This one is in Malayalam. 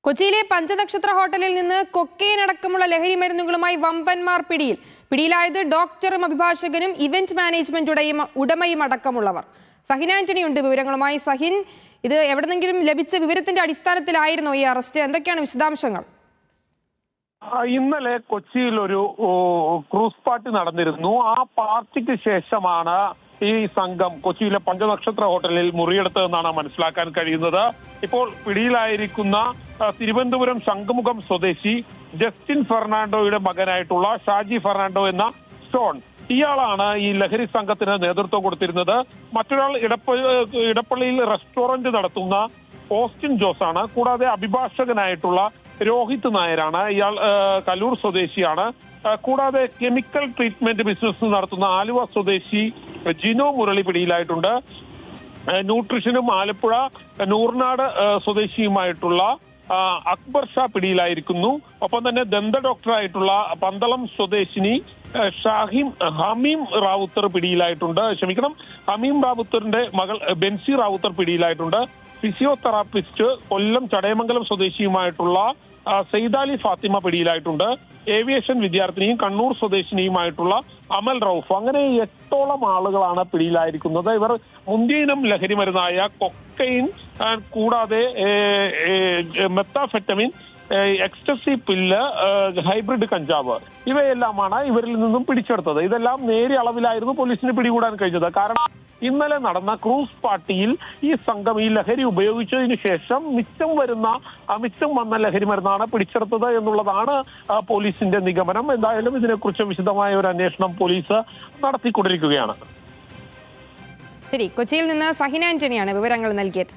കൊച്ചിയിലെ പഞ്ചനക്ഷത്ര ഹോട്ടലിൽ നിന്ന് കൊക്കെയിൻ അടക്കമുള്ള ലഹരി മരുന്നുകളുമായി വമ്പന്മാർ പിടിയിലായത് ഡോക്ടറും അഭിഭാഷകനും ഇവന്റ് മാനേജ്മെന്റ് ഉടമയും അടക്കമുള്ളവർ. സഹിൻ ആന്റണി ഉണ്ട് വിവരങ്ങളുമായി. സഹിൻ, ഇത് എവിടെന്നെങ്കിലും ലഭിച്ച വിവരത്തിന്റെ അടിസ്ഥാനത്തിലായിരുന്നോ ഈ അറസ്റ്റ്? എന്തൊക്കെയാണ് വിശദാംശങ്ങൾ? ഇന്നലെ കൊച്ചിയിൽ ഒരു ക്രൂസ് പാർട്ടി നടന്നിരുന്നു. ആ പാർട്ടിക്ക് ശേഷമാണ് ഈ സംഘം കൊച്ചിയിലെ പഞ്ചനക്ഷത്ര ഹോട്ടലിൽ മുറിയെടുത്തതെന്നാണ് മനസ്സിലാക്കാൻ കഴിയുന്നത്. ഇപ്പോൾ പിടിയിലായിരിക്കുന്ന തിരുവനന്തപുരം ശംഖുമുഖം സ്വദേശി ജസ്റ്റിൻ ഫെർണാണ്ടോയുടെ മകനായിട്ടുള്ള ഷാജി ഫെർണാണ്ടോ എന്ന സ്റ്റോൺ, ഇയാളാണ് ഈ ലഹരി സംഘത്തിന് നേതൃത്വം കൊടുത്തിരുന്നത്. മറ്റൊരാൾ ഇടപ്പള്ളിയിൽ റെസ്റ്റോറന്റ് നടത്തുന്ന ഓസ്റ്റിൻ ജോസ് ആണ്. കൂടാതെ അഭിഭാഷകനായിട്ടുള്ള രോഹിത് നായരാണ്. ഇയാൾ കല്ലൂർ സ്വദേശിയാണ്. കൂടാതെ കെമിക്കൽ ട്രീറ്റ്മെന്റ് ബിസിനസ് നടത്തുന്ന ആലുവ സ്വദേശി ജിനോ മുരളി പിടിയിലായിട്ടുണ്ട്. ന്യൂട്രീഷനും ആലപ്പുഴ നൂർനാട് സ്വദേശിയുമായിട്ടുള്ള അക്ബർ ഷാ പിടിയിലായിരിക്കുന്നു. ഒപ്പം തന്നെ ദന്ത ഡോക്ടറായിട്ടുള്ള പന്തളം സ്വദേശിനി ഹമീം റാവുത്തർ പിടിയിലായിട്ടുണ്ട്. ഹമീം റാവുത്തറിന്റെ മകൾ ബെൻസി റാവുത്തർ പിടിയിലായിട്ടുണ്ട്. ഫിസിയോതെറാപ്പിസ്റ്റ് കൊല്ലം ചടയമംഗലം സ്വദേശിയുമായിട്ടുള്ള സെയ്ദാലി ഫാത്തിമ പിടിയിലായിട്ടുണ്ട്. ഏവിയേഷൻ വിദ്യാർത്ഥിനിയും കണ്ണൂർ സ്വദേശിനിയുമായിട്ടുള്ള അമൽ റൌഫ്. അങ്ങനെ 8ഓളം ആളുകളാണ് പിടിയിലായിരിക്കുന്നത്. ഇവർ മുന്തിയ ഇനം ലഹരി മരുന്നായ കൊക്കൈൻ, കൂടാതെ മെത്താഫെറ്റമിൻ, എക്സ്റ്റസി പില്ല്, ഹൈബ്രിഡ് കഞ്ചാവ്, ഇവയെല്ലാമാണ് ഇവരിൽ നിന്നും പിടിച്ചെടുത്തത്. ഇതെല്ലാം നേരിയ അളവിലായിരുന്നു പോലീസിന് പിടികൂടാൻ കഴിഞ്ഞത്. കാരണം ഇന്നലെ നടന്ന ക്രൂസ് പാർട്ടിയിൽ ഈ സംഘം ഈ ലഹരി ഉപയോഗിച്ചതിന് ശേഷം മിച്ചം വന്ന ലഹരി മരുന്നാണ് പിടിച്ചെടുത്തത് എന്നുള്ളതാണ് പോലീസിന്റെ നിഗമനം. എന്തായാലും ഇതിനെക്കുറിച്ച് വിശദമായ ഒരു അന്വേഷണം പോലീസ് നടത്തിക്കൊണ്ടിരിക്കുകയാണ്. ശരി, കൊച്ചിയിൽ നിന്ന് സഹിൻ ആന്റണിയാണ് വിവരങ്ങൾ നൽകിയത്.